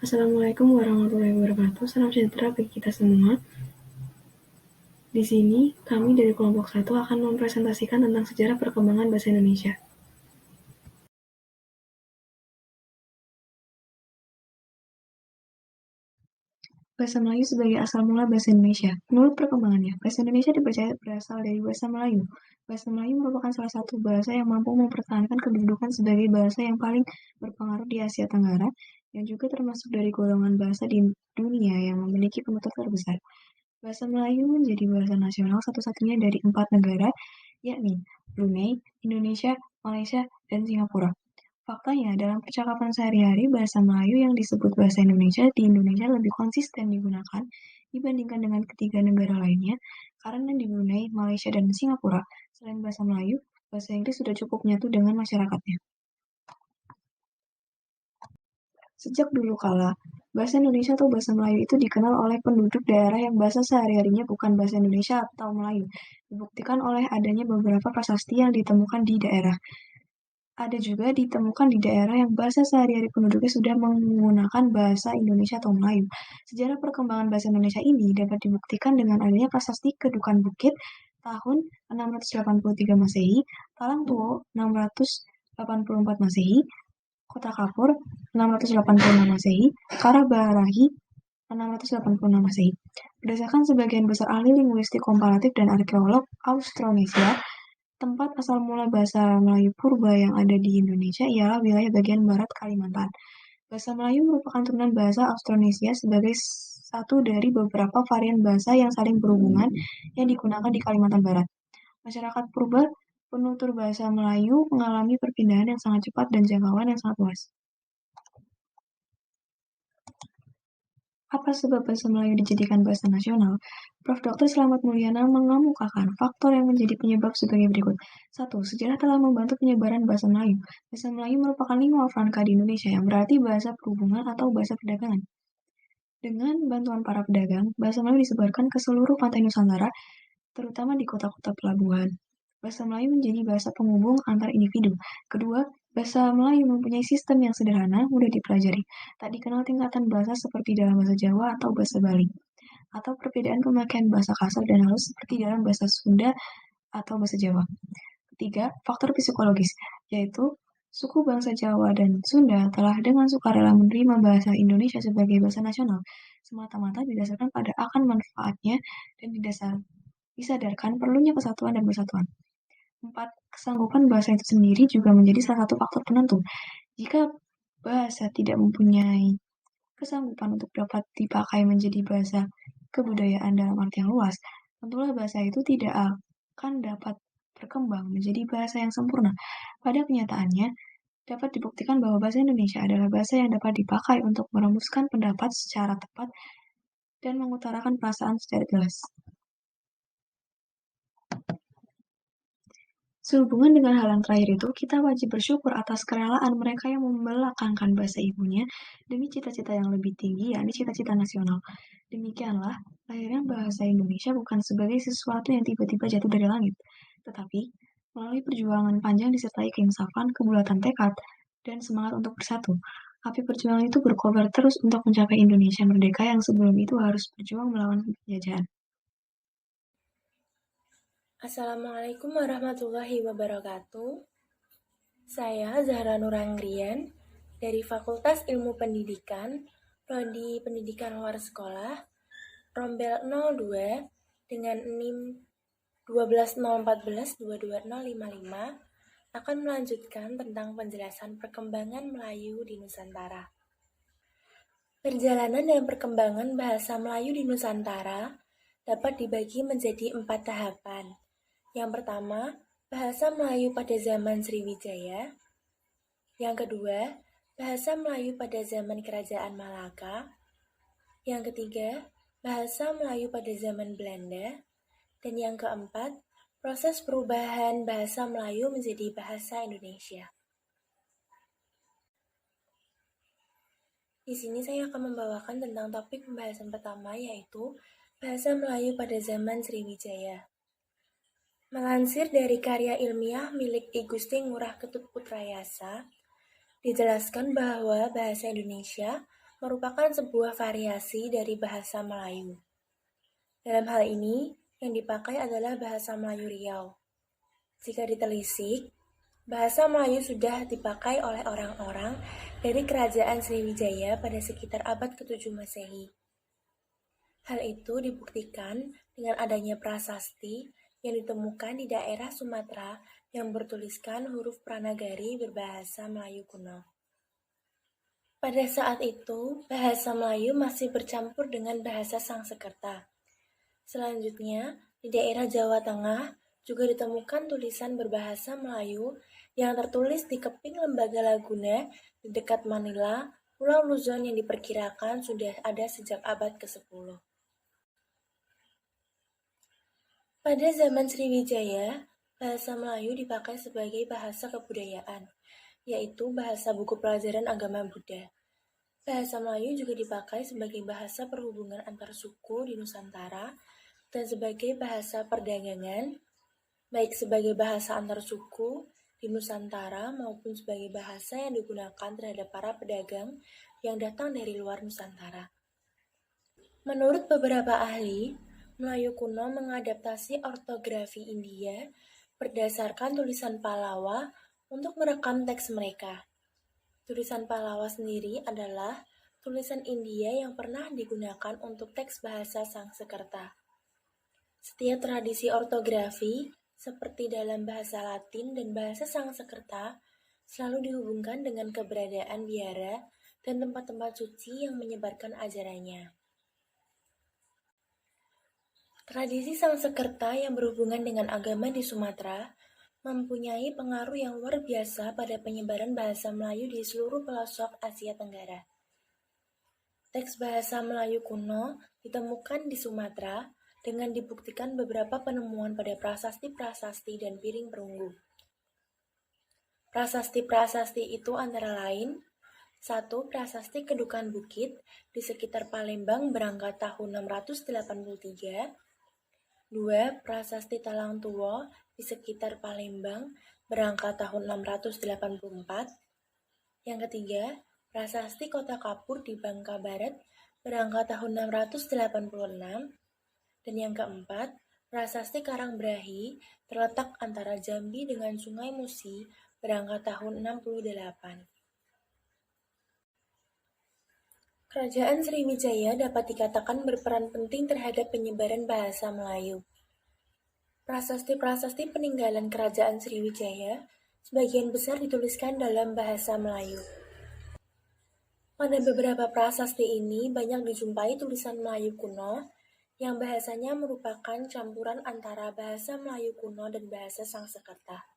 Assalamualaikum warahmatullahi wabarakatuh. Salam sejahtera bagi kita semua. Di sini, kami dari kelompok 1 akan mempresentasikan tentang sejarah perkembangan bahasa Indonesia. Bahasa Melayu sebagai asal mula bahasa Indonesia. Menurut perkembangannya, bahasa Indonesia dipercaya berasal dari bahasa Melayu. Bahasa Melayu merupakan salah satu bahasa yang mampu mempertahankan kedudukan sebagai bahasa yang paling berpengaruh di Asia Tenggara, yang juga termasuk dari golongan bahasa di dunia yang memiliki penutur terbesar. Bahasa Melayu menjadi bahasa nasional satu-satunya dari 4 negara, yakni Brunei, Indonesia, Malaysia, dan Singapura. Faktanya, dalam percakapan sehari-hari, bahasa Melayu yang disebut bahasa Indonesia di Indonesia lebih konsisten digunakan dibandingkan dengan ketiga negara lainnya, karena di Brunei, Malaysia, dan Singapura, selain bahasa Melayu, bahasa Inggris sudah cukup menyatu dengan masyarakatnya. Sejak dulu kala, bahasa Indonesia atau bahasa Melayu itu dikenal oleh penduduk daerah yang bahasa sehari-harinya bukan bahasa Indonesia atau Melayu, dibuktikan oleh adanya beberapa prasasti yang ditemukan di daerah. Ada juga ditemukan di daerah yang bahasa sehari-hari penduduknya sudah menggunakan bahasa Indonesia atau Melayu. Sejarah perkembangan bahasa Indonesia ini dapat dibuktikan dengan adanya prasasti Kedukan Bukit tahun 683 Masehi, Talang Tuo 684 Masehi, Kota Kapur 686 Masehi, Karabarahi 686 Masehi. Berdasarkan sebagian besar ahli linguistik komparatif dan arkeolog Austronesia, tempat asal mula bahasa Melayu purba yang ada di Indonesia ialah wilayah bagian barat Kalimantan. Bahasa Melayu merupakan turunan bahasa Austronesia sebagai satu dari beberapa varian bahasa yang saling berhubungan yang digunakan di Kalimantan Barat. Masyarakat purba penutur bahasa Melayu mengalami perpindahan yang sangat cepat dan jangkauan yang sangat luas. Apa sebab bahasa Melayu dijadikan bahasa nasional? Prof. Dr. Slamet Mulyana mengemukakan faktor yang menjadi penyebab sebagai berikut. 1. Sejarah telah membantu penyebaran bahasa Melayu. Bahasa Melayu merupakan lingua franca di Indonesia yang berarti bahasa perhubungan atau bahasa perdagangan. Dengan bantuan para pedagang, bahasa Melayu disebarkan ke seluruh pantai Nusantara, terutama di kota-kota pelabuhan. Bahasa Melayu menjadi bahasa penghubung antar individu. Kedua, bahasa Melayu mempunyai sistem yang sederhana, mudah dipelajari. Tak dikenal tingkatan bahasa seperti dalam bahasa Jawa atau bahasa Bali, atau perbedaan pemakaian bahasa kasar dan halus seperti dalam bahasa Sunda atau bahasa Jawa. Ketiga, faktor psikologis, yaitu suku bangsa Jawa dan Sunda telah dengan sukarela menerima bahasa Indonesia sebagai bahasa nasional, semata-mata didasarkan pada akan manfaatnya dan disadarkan perlunya kesatuan dan persatuan. 4. Kesanggupan bahasa itu sendiri juga menjadi salah satu faktor penentu. Jika bahasa tidak mempunyai kesanggupan untuk dapat dipakai menjadi bahasa kebudayaan dalam arti yang luas, tentulah bahasa itu tidak akan dapat berkembang menjadi bahasa yang sempurna. Pada kenyataannya, dapat dibuktikan bahwa bahasa Indonesia adalah bahasa yang dapat dipakai untuk merumuskan pendapat secara tepat dan mengutarakan perasaan secara jelas. Sehubungan dengan hal yang terakhir itu, kita wajib bersyukur atas kerelaan mereka yang membelakangkan bahasa ibunya demi cita-cita yang lebih tinggi, yakni cita-cita nasional. Demikianlah, lahirnya bahasa Indonesia bukan sebagai sesuatu yang tiba-tiba jatuh dari langit, tetapi melalui perjuangan panjang disertai keinsafan, kebulatan tekad, dan semangat untuk bersatu. Api perjuangan itu berkobar terus untuk mencapai Indonesia merdeka yang sebelum itu harus berjuang melawan penjajahan. Assalamualaikum warahmatullahi wabarakatuh. Saya Zahra Nurangrian dari Fakultas Ilmu Pendidikan, Prodi Pendidikan Luar Sekolah, Rombel 02 dengan NIM 12014-22055 akan melanjutkan tentang penjelasan perkembangan Melayu di Nusantara. Perjalanan dan perkembangan bahasa Melayu di Nusantara dapat dibagi menjadi 4 tahapan. Yang pertama, bahasa Melayu pada zaman Sriwijaya. Yang kedua, bahasa Melayu pada zaman Kerajaan Malaka. Yang ketiga, bahasa Melayu pada zaman Belanda. Dan yang keempat, proses perubahan bahasa Melayu menjadi bahasa Indonesia. Di sini saya akan membawakan tentang topik pembahasan pertama, yaitu bahasa Melayu pada zaman Sriwijaya. Melansir dari karya ilmiah milik I Gusti Ngurah Ketut Putrayasa, dijelaskan bahwa bahasa Indonesia merupakan sebuah variasi dari bahasa Melayu. Dalam hal ini, yang dipakai adalah bahasa Melayu Riau. Jika ditelisik, bahasa Melayu sudah dipakai oleh orang-orang dari Kerajaan Sriwijaya pada sekitar abad ke-7 Masehi. Hal itu dibuktikan dengan adanya prasasti yang ditemukan di daerah Sumatera yang bertuliskan huruf Pranagari berbahasa Melayu kuno. Pada saat itu, bahasa Melayu masih bercampur dengan bahasa Sangsekerta. Selanjutnya, di daerah Jawa Tengah juga ditemukan tulisan berbahasa Melayu yang tertulis di keping Lembaga Laguna di dekat Manila, Pulau Luzon yang diperkirakan sudah ada sejak abad ke-10. Pada zaman Sriwijaya, bahasa Melayu dipakai sebagai bahasa kebudayaan, yaitu bahasa buku pelajaran agama Buddha. Bahasa Melayu juga dipakai sebagai bahasa perhubungan antar suku di Nusantara dan sebagai bahasa perdagangan, baik sebagai bahasa antar suku di Nusantara maupun sebagai bahasa yang digunakan terhadap para pedagang yang datang dari luar Nusantara. Menurut beberapa ahli, Melayu kuno mengadaptasi ortografi India berdasarkan tulisan Pallawa untuk merekam teks mereka. Tulisan Pallawa sendiri adalah tulisan India yang pernah digunakan untuk teks bahasa Sangsekerta. Setiap tradisi ortografi, seperti dalam bahasa Latin dan bahasa Sangsekerta, selalu dihubungkan dengan keberadaan biara dan tempat-tempat suci yang menyebarkan ajarannya. Tradisi Sangsekerta yang berhubungan dengan agama di Sumatera mempunyai pengaruh yang luar biasa pada penyebaran bahasa Melayu di seluruh pelosok Asia Tenggara. Teks bahasa Melayu kuno ditemukan di Sumatera dengan dibuktikan beberapa penemuan pada prasasti-prasasti dan piring perunggu. Prasasti-prasasti itu antara lain: 1. Prasasti Kedukan Bukit di sekitar Palembang berangkat tahun 683. 2. Prasasti Talang Tuwo di sekitar Palembang berangkat tahun 684. Yang ketiga, Prasasti Kota Kapur di Bangka Barat berangkat tahun 686. Dan yang keempat, Prasasti Karangbrahi terletak antara Jambi dengan Sungai Musi berangkat tahun 68. Kerajaan Sriwijaya dapat dikatakan berperan penting terhadap penyebaran bahasa Melayu. Prasasti-prasasti peninggalan Kerajaan Sriwijaya sebagian besar dituliskan dalam bahasa Melayu. Pada beberapa prasasti ini banyak dijumpai tulisan Melayu kuno yang bahasanya merupakan campuran antara bahasa Melayu kuno dan bahasa Sangsekerta.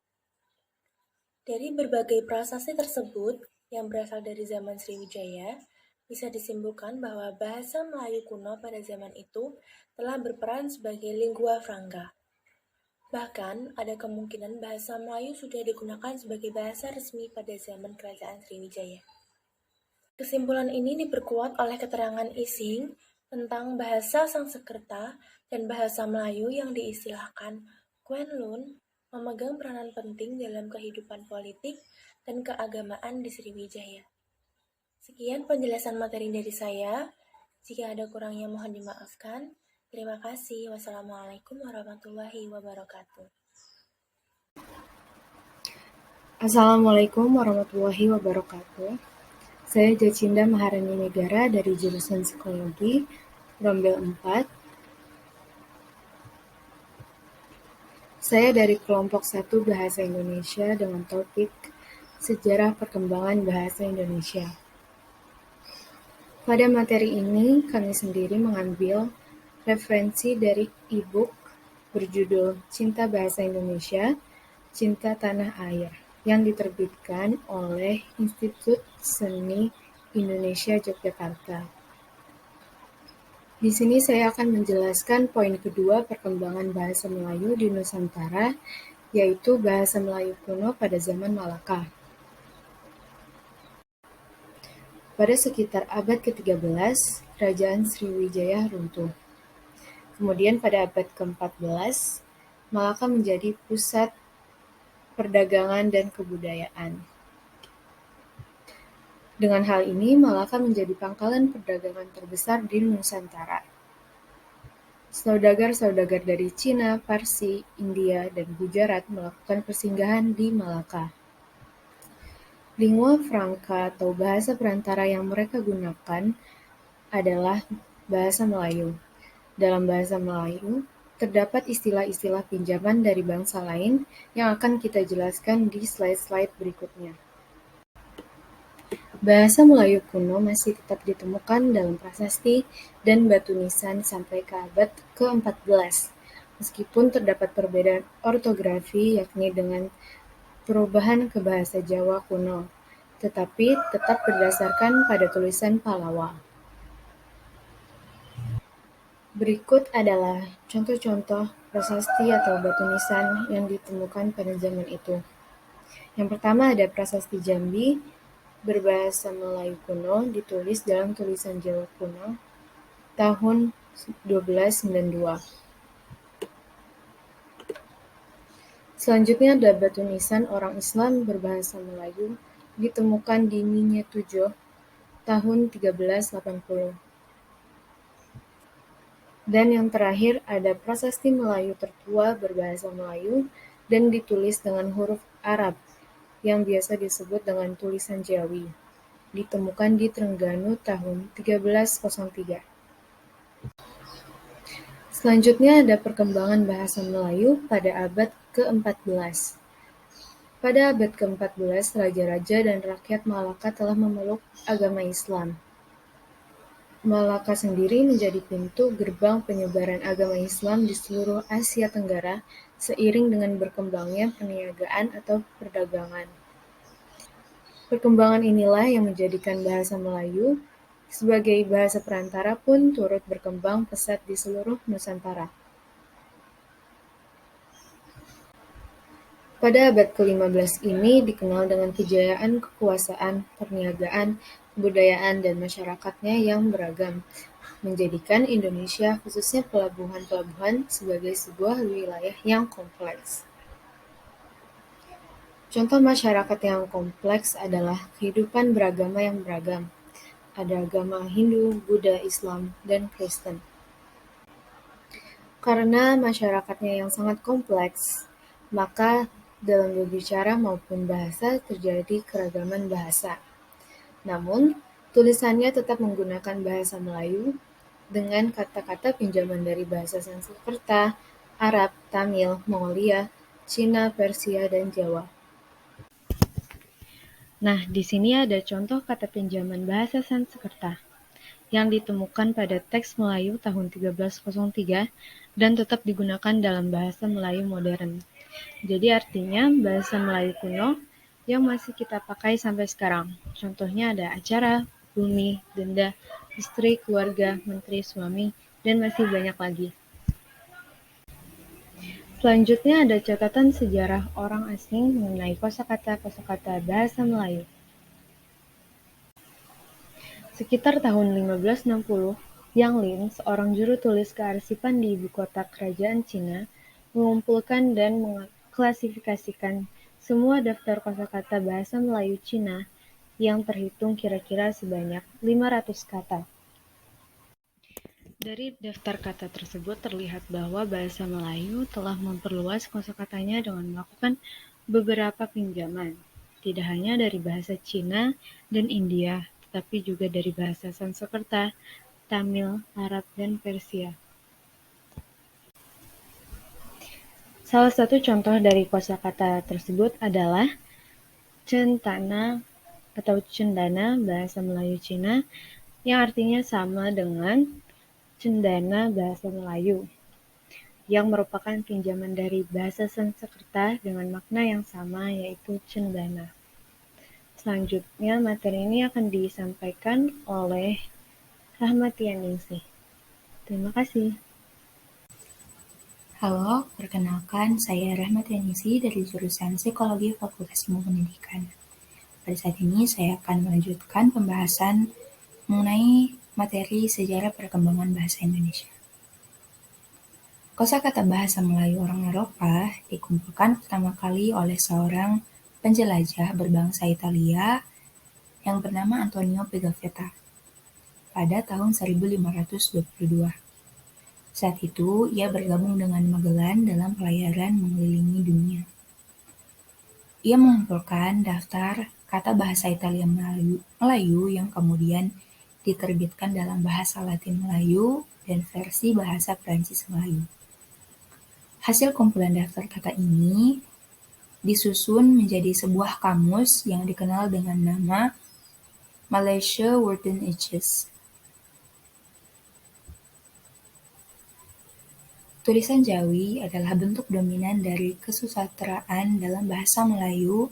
Dari berbagai prasasti tersebut yang berasal dari zaman Sriwijaya, bisa disimpulkan bahwa bahasa Melayu kuno pada zaman itu telah berperan sebagai lingua franca. Bahkan, ada kemungkinan bahasa Melayu sudah digunakan sebagai bahasa resmi pada zaman Kerajaan Sriwijaya. Kesimpulan ini diperkuat oleh keterangan Ising tentang bahasa Sangsekerta dan bahasa Melayu yang diistilahkan Kwenlun memegang peranan penting dalam kehidupan politik dan keagamaan di Sriwijaya. Sekian penjelasan materi dari saya. Jika ada kurangnya mohon dimaafkan. Terima kasih. Wassalamualaikum warahmatullahi wabarakatuh. Assalamualaikum warahmatullahi wabarakatuh. Saya Jacinda Maharani Negara dari jurusan Psikologi, Rombel 4. Saya dari kelompok 1 Bahasa Indonesia dengan topik Sejarah Perkembangan Bahasa Indonesia. Pada materi ini, kami sendiri mengambil referensi dari e-book berjudul Cinta Bahasa Indonesia, Cinta Tanah Air, yang diterbitkan oleh Institut Seni Indonesia Yogyakarta. Di sini saya akan menjelaskan poin kedua perkembangan bahasa Melayu di Nusantara, yaitu bahasa Melayu kuno pada zaman Malaka. Pada sekitar abad ke-13, Kerajaan Sriwijaya runtuh. Kemudian pada abad ke-14, Malaka menjadi pusat perdagangan dan kebudayaan. Dengan hal ini, Malaka menjadi pangkalan perdagangan terbesar di Nusantara. Saudagar-saudagar dari Cina, Parsi, India, dan Gujarat melakukan persinggahan di Malaka. Lingua franca atau bahasa perantara yang mereka gunakan adalah bahasa Melayu. Dalam bahasa Melayu, terdapat istilah-istilah pinjaman dari bangsa lain yang akan kita jelaskan di slide-slide berikutnya. Bahasa Melayu kuno masih tetap ditemukan dalam prasasti dan batu nisan sampai ke abad ke-14, meskipun terdapat perbedaan ortografi yakni dengan perubahan ke bahasa Jawa kuno, tetapi tetap berdasarkan pada tulisan Pallawa. Berikut adalah contoh-contoh prasasti atau batu nisan yang ditemukan pada zaman itu. Yang pertama ada prasasti Jambi, berbahasa Melayu kuno, ditulis dalam tulisan Jawa kuno, tahun 1292. Selanjutnya ada batu nisan orang Islam berbahasa Melayu, ditemukan di Minyetujo, tahun 1380. Dan yang terakhir ada prasasti Melayu tertua berbahasa Melayu dan ditulis dengan huruf Arab yang biasa disebut dengan tulisan Jawi. Ditemukan di Trengganu tahun 1303. Selanjutnya ada perkembangan bahasa Melayu pada abad ke-14. Pada abad ke-14, raja-raja dan rakyat Malaka telah memeluk agama Islam. Malaka sendiri menjadi pintu gerbang penyebaran agama Islam di seluruh Asia Tenggara seiring dengan berkembangnya perniagaan atau perdagangan. Perkembangan inilah yang menjadikan bahasa Melayu sebagai bahasa perantara pun turut berkembang pesat di seluruh Nusantara. Pada abad ke-15 ini dikenal dengan kejayaan kekuasaan, perniagaan, kebudayaan, dan masyarakatnya yang beragam, menjadikan Indonesia, khususnya pelabuhan-pelabuhan, sebagai sebuah wilayah yang kompleks. Contoh masyarakat yang kompleks adalah kehidupan beragama yang beragam. Ada agama Hindu, Buddha, Islam, dan Kristen. Karena masyarakatnya yang sangat kompleks, maka dalam berbicara maupun bahasa terjadi keragaman bahasa. Namun, tulisannya tetap menggunakan bahasa Melayu dengan kata-kata pinjaman dari bahasa Sanskerta, Arab, Tamil, Mongolia, Cina, Persia, dan Jawa. Nah, di sini ada contoh kata pinjaman bahasa Sanskerta yang ditemukan pada teks Melayu tahun 1303 dan tetap digunakan dalam bahasa Melayu modern. Jadi artinya bahasa Melayu kuno yang masih kita pakai sampai sekarang. Contohnya ada acara, bumi, denda, istri, keluarga, menteri, suami, dan masih banyak lagi. Selanjutnya ada catatan sejarah orang asing mengenai kosakata-kosakata bahasa Melayu. Sekitar tahun 1560, Yang Lin, seorang juru tulis kearsipan di ibu kota kerajaan Cina, mengumpulkan dan mengklasifikasikan semua daftar kosakata bahasa Melayu Cina yang terhitung kira-kira sebanyak 500 kata. Dari daftar kata tersebut terlihat bahwa bahasa Melayu telah memperluas kosakatanya dengan melakukan beberapa pinjaman, tidak hanya dari bahasa Cina dan India, tetapi juga dari bahasa Sanskerta, Tamil, Arab, dan Persia. Salah satu contoh dari kosakata tersebut adalah centana atau cendana bahasa Melayu Cina yang artinya sama dengan cendana bahasa Melayu, yang merupakan pinjaman dari bahasa Sanskerta dengan makna yang sama yaitu cendana. Selanjutnya materi ini akan disampaikan oleh Rahmatianingsih. Terima kasih. Halo, perkenalkan saya Rahmatianingsih dari jurusan Psikologi Fakultas Ilmu Pendidikan. Pada saat ini saya akan melanjutkan pembahasan mengenai materi sejarah perkembangan bahasa Indonesia. Kosakata bahasa Melayu orang Eropa dikumpulkan pertama kali oleh seorang penjelajah berbangsa Italia yang bernama Antonio Pigafetta pada tahun 1522. Saat itu, ia bergabung dengan Magellan dalam pelayaran mengelilingi dunia. Ia mengumpulkan daftar kata bahasa Italia Melayu yang kemudian diterbitkan dalam bahasa Latin Melayu dan versi bahasa Prancis Melayu. Hasil kumpulan daftar kata ini disusun menjadi sebuah kamus yang dikenal dengan nama Malaysia Written Ages. Tulisan Jawi adalah bentuk dominan dari kesusastraan dalam bahasa Melayu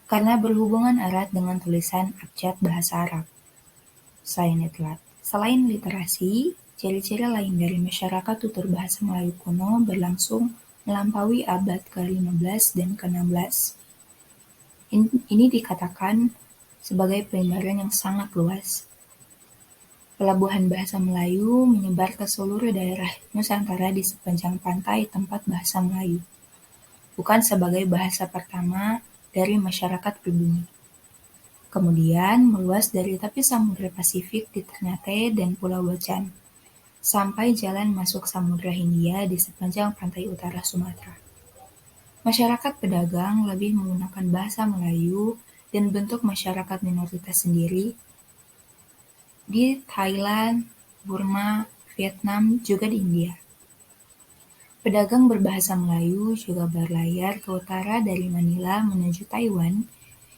karena berhubungan erat dengan tulisan abjad bahasa Arab. Selain literasi, ciri-ciri lain dari masyarakat tutur bahasa Melayu kuno berlangsung melampaui abad ke-15 dan ke-16. Ini dikatakan sebagai penyebaran yang sangat luas. Pelabuhan bahasa Melayu menyebar ke seluruh daerah Nusantara di sepanjang pantai tempat bahasa Melayu, bukan sebagai bahasa pertama dari masyarakat pribumi. Kemudian meluas dari tepi Samudra Pasifik di Ternate dan Pulau Bacan, sampai jalan masuk Samudra Hindia di sepanjang pantai utara Sumatera. Masyarakat pedagang lebih menggunakan bahasa Melayu dan bentuk masyarakat minoritas sendiri di Thailand, Burma, Vietnam, juga di India. Pedagang berbahasa Melayu juga berlayar ke utara dari Manila menuju Taiwan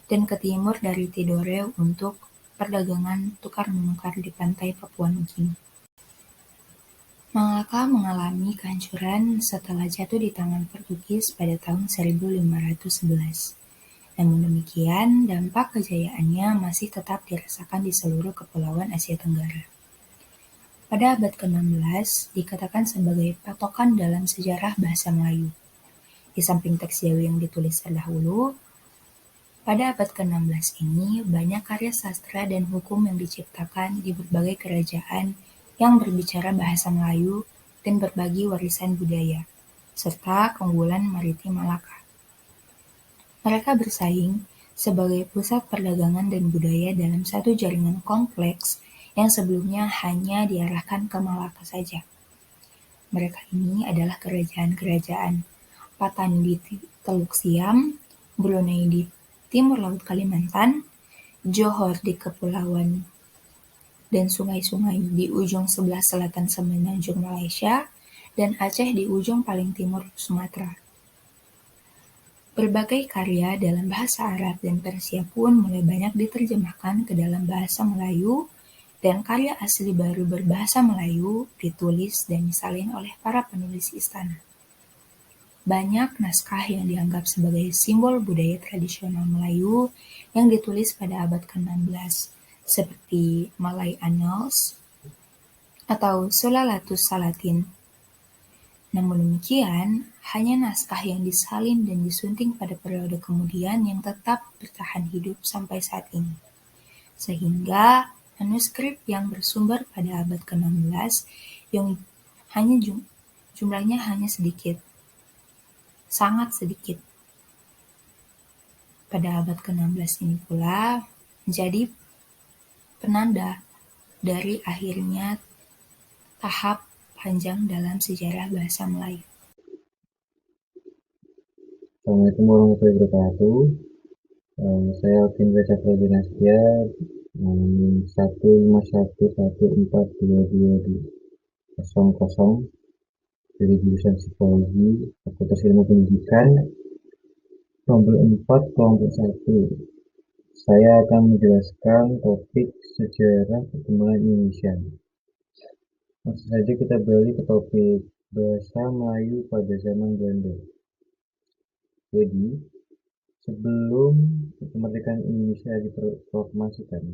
dan ke timur dari Tidore untuk perdagangan tukar-menukar di pantai Papua Nugini. Malaka mengalami kehancuran setelah jatuh di tangan Portugis pada tahun 1511. Namun demikian, dampak kejayaannya masih tetap dirasakan di seluruh kepulauan Asia Tenggara. Pada abad ke-16, dikatakan sebagai patokan dalam sejarah bahasa Melayu. Di samping teks Jawi yang ditulis terdahulu, pada abad ke-16 ini banyak karya sastra dan hukum yang diciptakan di berbagai kerajaan yang berbicara bahasa Melayu dan berbagi warisan budaya, serta keunggulan maritim Malaka. Mereka bersaing sebagai pusat perdagangan dan budaya dalam satu jaringan kompleks yang sebelumnya hanya diarahkan ke Malaka saja. Mereka ini adalah kerajaan-kerajaan Patani di Teluk Siam, Brunei di timur laut Kalimantan, Johor di kepulauan dan sungai-sungai di ujung sebelah selatan semenanjung Malaysia, dan Aceh di ujung paling timur Sumatera. Berbagai karya dalam bahasa Arab dan Persia pun mulai banyak diterjemahkan ke dalam bahasa Melayu, dan karya asli baru berbahasa Melayu ditulis dan disalin oleh para penulis istana. Banyak naskah yang dianggap sebagai simbol budaya tradisional Melayu yang ditulis pada abad ke-16, seperti Malay Annals atau Sulalatus Salatin. Namun demikian, hanya naskah yang disalin dan disunting pada periode kemudian yang tetap bertahan hidup sampai saat ini. Sehingga manuskrip yang bersumber pada abad ke-16 yang hanya jumlahnya hanya sedikit, sangat sedikit. Pada abad ke-16 ini pula menjadi penanda dari akhirnya tahap panjang dalam sejarah bahasa Melayu. Assalamualaikum warahmatullahi wabarakatuh. Saya Alvin Cakra Dinastia, 151142200 dari jurusan Psikologi, Fakultas Ilmu Pendidikan, nomor 4, kelompok 1. Saya akan menjelaskan topik sejarah perkembangan Indonesia. Langsung saja kita beralih ke topik bahasa Melayu pada zaman Belanda. Jadi, sebelum kemerdekaan Indonesia diproklamasikan,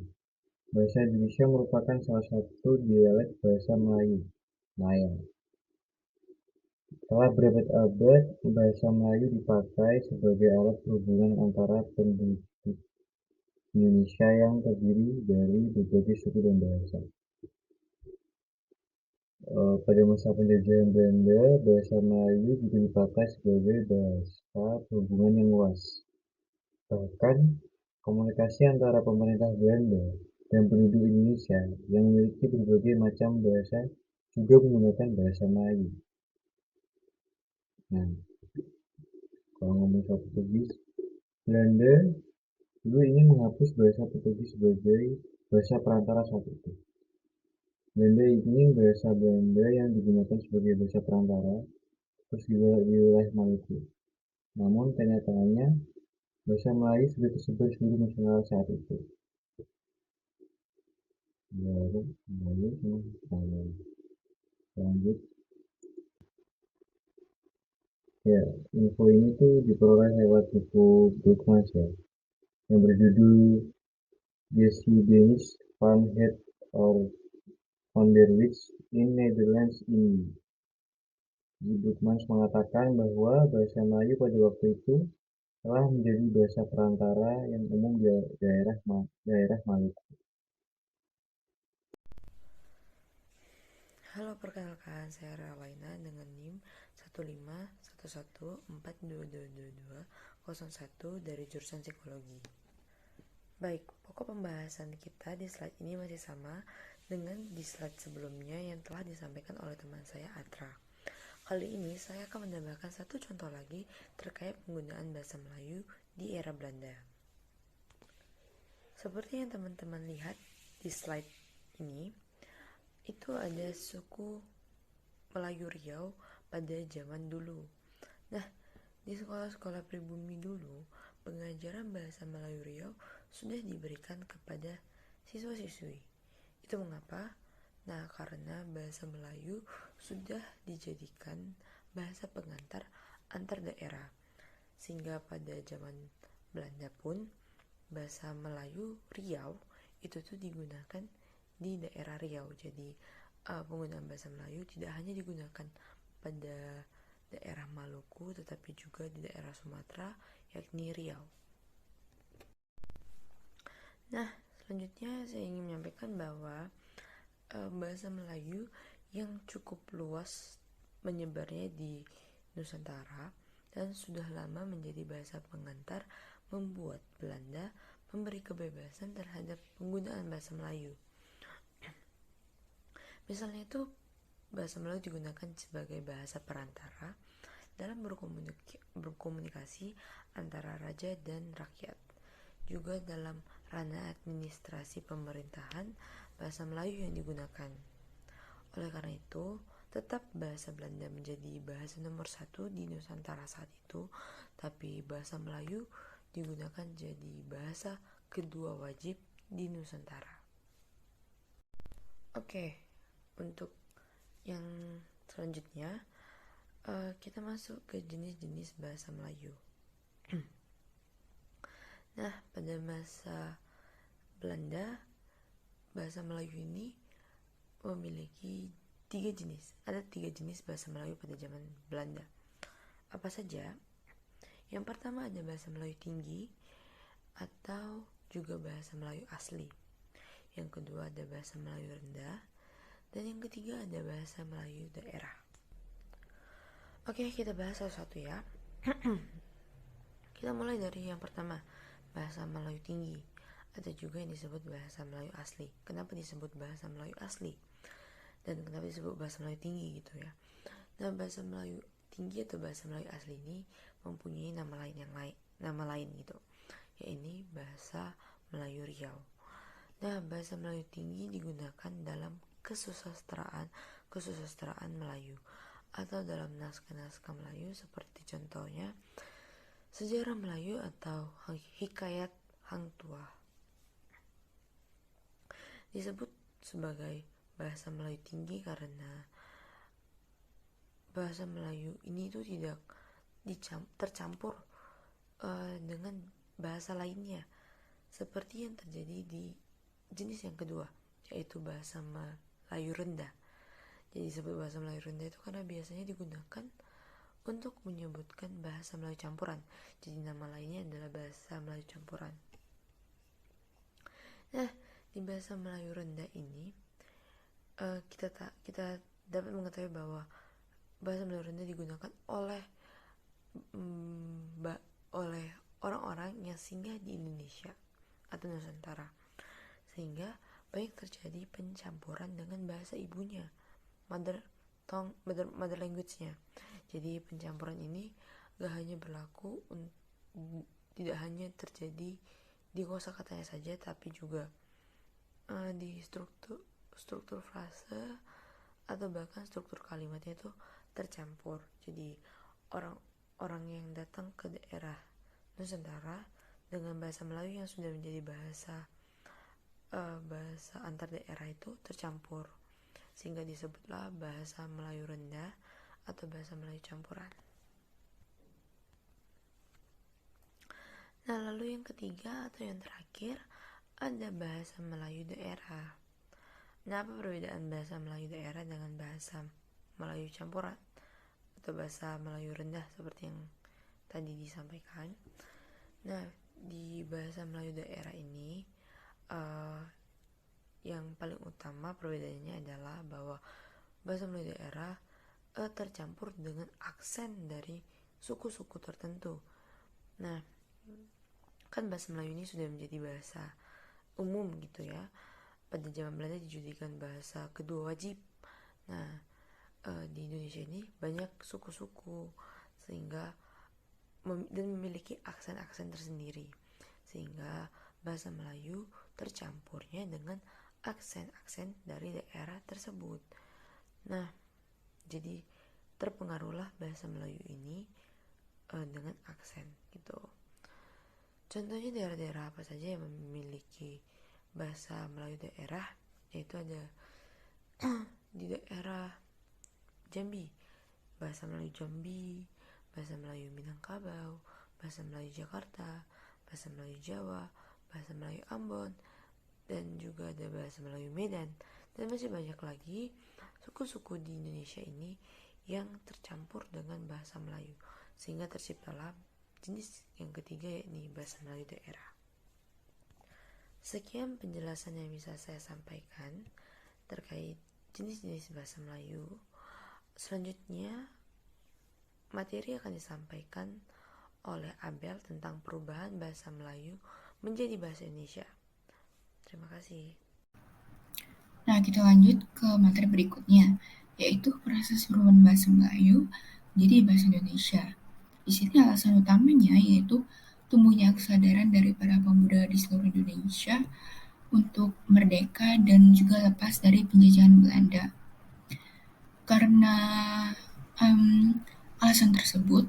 bahasa Indonesia merupakan salah satu dialek bahasa Melayu, Maya. Setelah berabad-abad, bahasa Melayu dipakai sebagai alat perhubungan antara penduduk Indonesia yang terdiri dari berbagai suku dan bahasa. Pada masa penjajahan Belanda, bahasa Melayu juga dipakai sebagai bahasa perhubungan yang luas. Bahkan, Komunikasi antara pemerintah Belanda dan penduduk Indonesia yang memiliki berbagai macam bahasa juga menggunakan bahasa Melayu. Nah, kalau ngomong soal Portugis, Belanda dulu ingin menghapus bahasa Portugis sebagai bahasa perantara saat itu. Belanda ingin bahasa Belanda yang digunakan sebagai bahasa perantara terus di wilayah Maluku. Namun kenyataannya bahasa Melayu sudah tersebar di seluruh Nusantara saat itu. Baru Melayu sama lanjut. Ya, info ini tuh diperoleh lewat buku Brookmans ya, yang berjudul Geschiedenis van het or onderwijs in Nederlands ini. Di Brookmans mengatakan bahwa bahasa Melayu pada waktu itu telah menjadi bahasa perantara yang umum di daerah Maluku. Halo, perkenalkan, saya Rawaina dengan NIM 15114222201 dari jurusan Psikologi. Baik, pokok pembahasan kita di slide ini masih sama dengan di slide sebelumnya yang telah disampaikan oleh teman saya Atra. Kali ini saya akan menambahkan satu contoh lagi terkait penggunaan bahasa Melayu di era Belanda. Seperti yang teman-teman lihat di slide ini, itu ada suku Melayu Riau pada zaman dulu. Nah, di sekolah-sekolah pribumi dulu, pengajaran bahasa Melayu Riau sudah diberikan kepada siswa-siswi. Itu mengapa? Nah, karena bahasa Melayu sudah dijadikan bahasa pengantar antar daerah. Sehingga pada zaman Belanda pun, bahasa Melayu Riau itu tuh digunakan di daerah Riau. Jadi penggunaan bahasa Melayu tidak hanya digunakan pada daerah Maluku tetapi juga di daerah Sumatera, yakni Riau. Nah, selanjutnya saya ingin menyampaikan bahwa bahasa Melayu yang cukup luas menyebarnya di Nusantara dan sudah lama menjadi bahasa pengantar membuat Belanda memberi kebebasan terhadap penggunaan bahasa Melayu. Misalnya itu bahasa Melayu digunakan sebagai bahasa perantara dalam berkomunikasi antara raja dan rakyat. Juga dalam ranah administrasi pemerintahan, bahasa Melayu yang digunakan. Oleh karena itu, tetap bahasa Belanda menjadi bahasa nomor 1 di Nusantara saat itu, tapi bahasa Melayu digunakan jadi bahasa kedua wajib di Nusantara. Oke, untuk yang selanjutnya kita masuk ke jenis-jenis bahasa Melayu. Nah, pada masa Belanda, bahasa Melayu ini memiliki 3 jenis. Ada 3 jenis bahasa Melayu pada zaman Belanda. Apa saja? Yang pertama ada bahasa Melayu tinggi atau juga bahasa Melayu asli. Yang kedua ada bahasa Melayu rendah. Dan yang ketiga ada bahasa Melayu daerah. Oke, kita bahas satu-satu ya. Kita mulai dari yang pertama, bahasa Melayu tinggi. Ada juga yang disebut bahasa Melayu asli. Kenapa disebut bahasa Melayu asli? Dan kenapa disebut bahasa Melayu tinggi gitu ya? Nah, bahasa Melayu tinggi atau bahasa Melayu asli ini mempunyai nama lain gitu. Yaitu bahasa Melayu Riau. Nah, bahasa Melayu tinggi digunakan dalam kesusastraan Melayu atau dalam naskah-naskah Melayu seperti contohnya Sejarah Melayu atau Hikayat Hang Tuah. Disebut sebagai bahasa Melayu tinggi karena bahasa Melayu ini itu tidak tercampur dengan bahasa lainnya seperti yang terjadi di jenis yang kedua, yaitu bahasa Melayu rendah. Jadi disebut bahasa Melayu rendah itu karena biasanya digunakan untuk menyebutkan bahasa Melayu campuran. Jadi nama lainnya adalah bahasa Melayu campuran. Nah, di bahasa Melayu rendah ini kita dapat mengetahui bahwa bahasa Melayu rendah digunakan oleh orang-orang yang singgah di Indonesia atau Nusantara, sehingga banyak terjadi pencampuran dengan bahasa ibunya, mother language-nya. Jadi pencampuran ini tidak hanya terjadi di kosakatanya saja, tapi juga di struktur frase atau bahkan struktur kalimatnya itu tercampur. Jadi orang yang datang ke daerah Nusantara dengan bahasa Melayu yang sudah menjadi bahasa antar daerah itu tercampur, sehingga disebutlah bahasa Melayu rendah atau bahasa Melayu campuran. Nah, lalu yang ketiga atau yang terakhir ada bahasa Melayu daerah. Nah, apa perbedaan bahasa Melayu daerah dengan bahasa Melayu campuran atau bahasa Melayu rendah seperti yang tadi disampaikan? Nah, di bahasa Melayu daerah ini yang paling utama perbedaannya adalah bahwa bahasa Melayu daerah tercampur dengan aksen dari suku-suku tertentu. Nah, kan bahasa Melayu ini sudah menjadi bahasa umum gitu ya. Pada zaman Belanda dijadikan bahasa kedua wajib. Nah, di Indonesia ini banyak suku-suku sehingga dan memiliki aksen-aksen tersendiri, sehingga bahasa Melayu tercampurnya dengan aksen-aksen dari daerah tersebut. Nah, jadi terpengaruhlah bahasa Melayu ini dengan aksen gitu. Contohnya daerah-daerah apa saja yang memiliki bahasa Melayu daerah, yaitu ada di daerah Jambi, bahasa Melayu Jambi, bahasa Melayu Minangkabau, bahasa Melayu Jakarta, bahasa Melayu Jawa, bahasa Melayu Ambon, dan juga ada bahasa Melayu Medan, dan masih banyak lagi suku-suku di Indonesia ini yang tercampur dengan bahasa Melayu, sehingga terciptalah jenis yang ketiga, yakni bahasa Melayu daerah. Sekian penjelasan yang bisa saya sampaikan terkait jenis-jenis bahasa Melayu. Selanjutnya, materi akan disampaikan oleh Abel tentang perubahan bahasa Melayu menjadi bahasa Indonesia. Terima kasih. Nah, kita lanjut ke materi berikutnya, yaitu proses perubahan bahasa Melayu menjadi bahasa Indonesia. Di sini alasan utamanya yaitu tumbuhnya kesadaran dari para pemuda di seluruh Indonesia untuk merdeka dan juga lepas dari penjajahan Belanda. Karena alasan tersebut,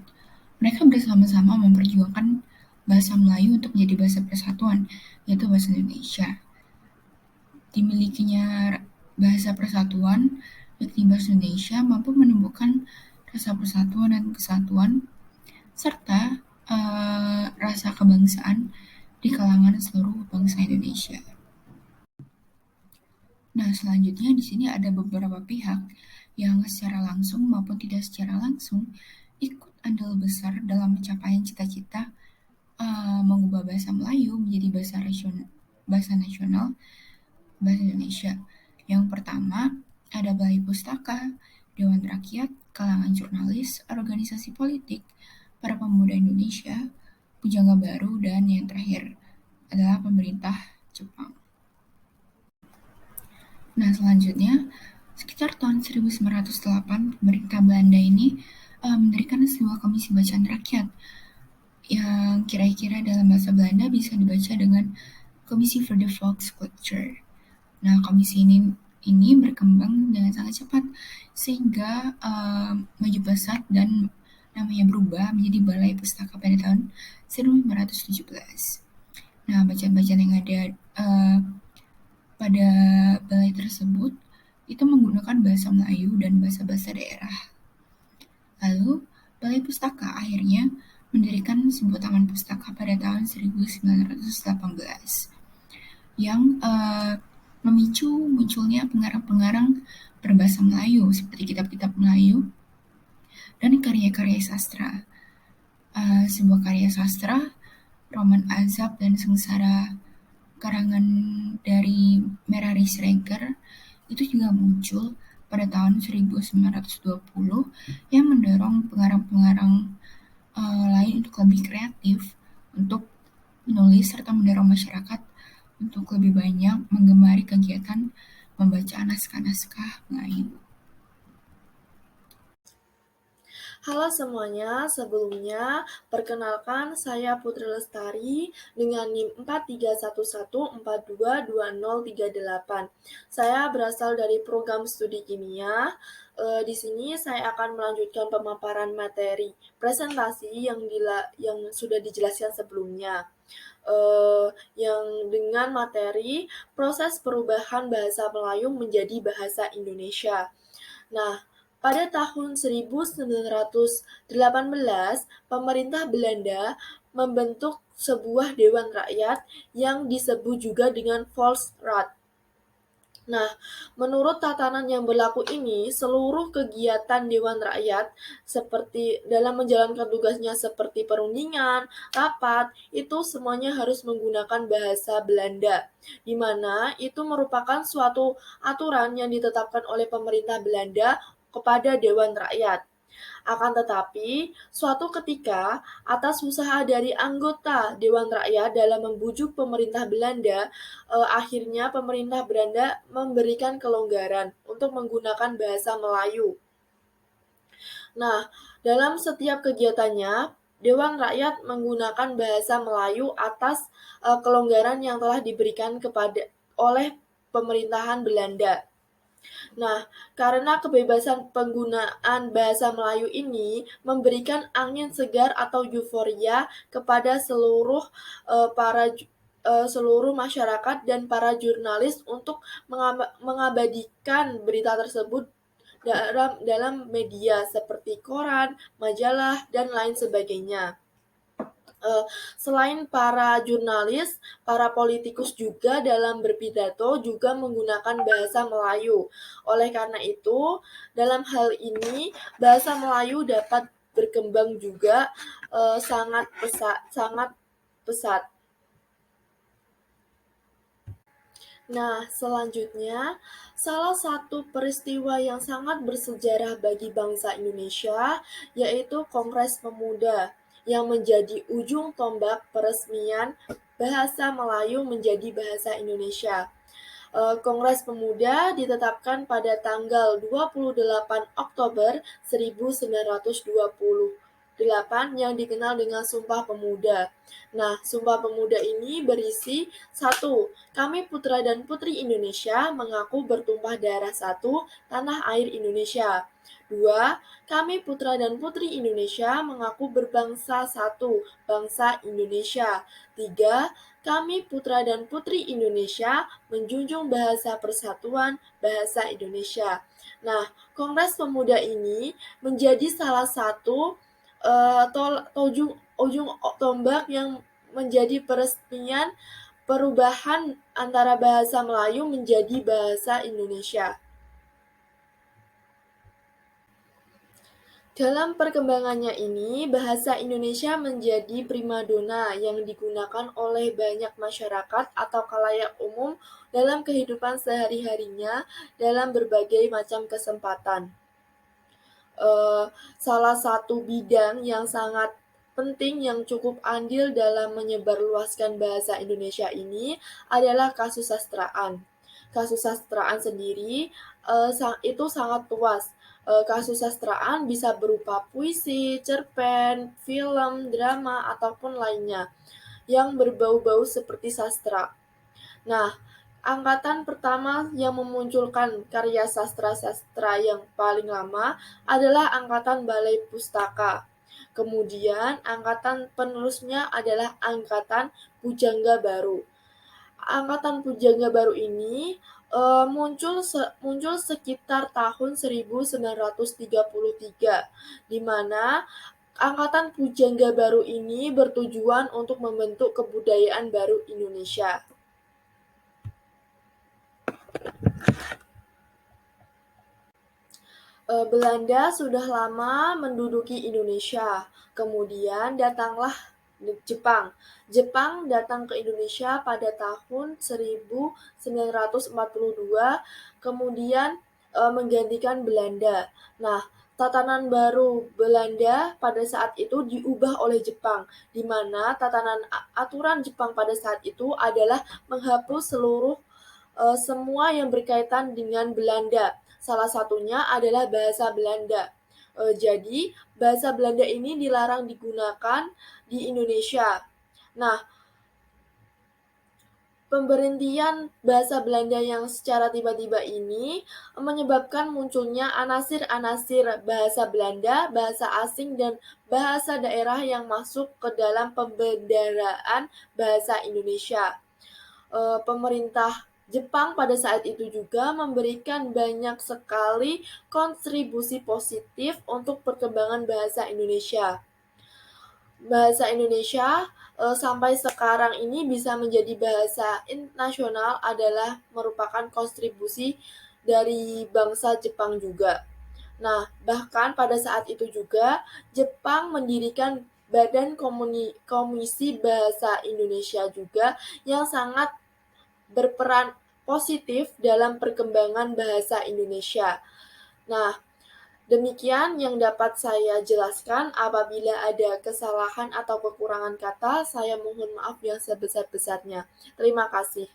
mereka bersama-sama memperjuangkan bahasa Melayu untuk menjadi bahasa persatuan, yaitu bahasa Indonesia. Dimilikinya bahasa persatuan, yakni bahasa Indonesia, mampu menumbuhkan rasa persatuan dan kesatuan, serta rasa kebangsaan di kalangan seluruh bangsa Indonesia. Nah, selanjutnya di sini ada beberapa pihak yang secara langsung maupun tidak secara langsung ikut andil besar dalam pencapaian cita-cita mengubah bahasa Melayu menjadi bahasa nasional, bahasa Indonesia. Yang pertama, ada Balai Pustaka, Dewan Rakyat, kalangan jurnalis, organisasi politik, para pemuda Indonesia, Pujangga Baru, dan yang terakhir adalah pemerintah Jepang. Nah, selanjutnya, sekitar tahun 1908, pemerintah Belanda ini mendirikan sebuah komisi bacaan rakyat yang kira-kira dalam bahasa Belanda bisa dibaca dengan Komisi for the Volkscultuur. Nah, komisi ini berkembang dengan sangat cepat sehingga maju pesat dan namanya berubah menjadi Balai Pustaka pada tahun 1917. Nah, bacaan-bacaan yang ada pada balai tersebut itu menggunakan bahasa Melayu dan bahasa-bahasa daerah. Lalu, Balai Pustaka akhirnya mendirikan sebuah taman pustaka pada tahun 1918 yang memicu munculnya pengarang-pengarang berbahasa Melayu seperti kitab-kitab Melayu dan karya-karya sastra. Sebuah karya sastra, Roman Azab dan Sengsara karangan dari Mary Schreger itu juga muncul pada tahun 1920 yang mendorong pengarang-pengarang lain untuk lebih kreatif untuk menulis serta mendorong masyarakat untuk lebih banyak menggemari kegiatan membaca naskah-naskah Melayu. Halo semuanya, sebelumnya perkenalkan saya Putri Lestari dengan NIM 4311422038. Saya berasal dari program studi kimia. Di sini saya akan melanjutkan pemaparan materi presentasi yang sudah dijelaskan sebelumnya. Yang dengan materi proses perubahan bahasa Melayu menjadi bahasa Indonesia. Nah, pada tahun 1918, pemerintah Belanda membentuk sebuah Dewan Rakyat yang disebut juga dengan Volksraad. Nah, menurut tatanan yang berlaku ini, seluruh kegiatan Dewan Rakyat seperti dalam menjalankan tugasnya seperti perundingan, rapat, itu semuanya harus menggunakan bahasa Belanda, di mana itu merupakan suatu aturan yang ditetapkan oleh pemerintah Belanda kepada Dewan Rakyat. Akan tetapi, suatu ketika, atas usaha dari anggota Dewan Rakyat dalam membujuk pemerintah Belanda, akhirnya pemerintah Belanda memberikan kelonggaran untuk menggunakan bahasa Melayu. Nah, dalam setiap kegiatannya, Dewan Rakyat menggunakan bahasa Melayu atas kelonggaran yang telah diberikan oleh pemerintahan Belanda. Nah, karena kebebasan penggunaan bahasa Melayu ini memberikan angin segar atau euforia kepada seluruh masyarakat dan para jurnalis untuk mengabadikan berita tersebut dalam media seperti koran, majalah, dan lain sebagainya. Selain para jurnalis, para politikus juga dalam berpidato juga menggunakan bahasa Melayu. Oleh karena itu, dalam hal ini bahasa Melayu dapat berkembang juga sangat pesat. Nah, selanjutnya, salah satu peristiwa yang sangat bersejarah bagi bangsa Indonesia yaitu Kongres Pemuda yang menjadi ujung tombak peresmian bahasa Melayu menjadi bahasa Indonesia. Kongres Pemuda ditetapkan pada tanggal 28 Oktober 1928 yang dikenal dengan Sumpah Pemuda. Nah, Sumpah Pemuda ini berisi 1. Kami putra dan putri Indonesia mengaku bertumpah darah satu tanah air Indonesia. 2. Kami putra dan putri Indonesia mengaku berbangsa satu, bangsa Indonesia. 3. Kami putra dan putri Indonesia menjunjung bahasa persatuan, bahasa Indonesia. Nah, Kongres Pemuda ini menjadi salah satu ujung tombak yang menjadi peresmian perubahan antara bahasa Melayu menjadi bahasa Indonesia. Dalam perkembangannya ini, bahasa Indonesia menjadi primadona yang digunakan oleh banyak masyarakat atau khalayak umum dalam kehidupan sehari-harinya dalam berbagai macam kesempatan. Salah satu bidang yang sangat penting yang cukup andil dalam menyebarluaskan bahasa Indonesia ini adalah kasusastraan. Kasusastraan sendiri itu sangat luas. Kasusastraan bisa berupa puisi, cerpen, film, drama, ataupun lainnya yang berbau-bau seperti sastra. Nah, angkatan pertama yang memunculkan karya sastra-sastra yang paling lama adalah angkatan Balai Pustaka. Kemudian angkatan penerusnya adalah angkatan Pujangga Baru. Angkatan Pujangga Baru ini muncul sekitar tahun 1933, di mana angkatan Pujangga Baru ini bertujuan untuk membentuk kebudayaan baru Indonesia. Belanda sudah lama menduduki Indonesia. Kemudian datanglah Jepang. Jepang datang ke Indonesia pada tahun 1942, kemudian menggantikan Belanda. Nah, tatanan baru Belanda pada saat itu diubah oleh Jepang, di mana tatanan aturan Jepang pada saat itu adalah menghapus semua yang berkaitan dengan Belanda. Salah satunya adalah bahasa Belanda. Jadi, bahasa Belanda ini dilarang digunakan di Indonesia. Nah, pemberhentian bahasa Belanda yang secara tiba-tiba ini menyebabkan munculnya anasir-anasir bahasa Belanda, bahasa asing, dan bahasa daerah yang masuk ke dalam pembendaraan bahasa Indonesia. Pemerintah Jepang pada saat itu juga memberikan banyak sekali kontribusi positif untuk perkembangan bahasa Indonesia. Bahasa Indonesia sampai sekarang ini bisa menjadi bahasa nasional adalah merupakan kontribusi dari bangsa Jepang juga. Nah, bahkan pada saat itu juga Jepang mendirikan Badan Komisi Bahasa Indonesia juga yang sangat berperan positif dalam perkembangan bahasa Indonesia. Nah, demikian yang dapat saya jelaskan. Apabila ada kesalahan atau kekurangan kata, saya mohon maaf yang sebesar-besarnya. Terima kasih.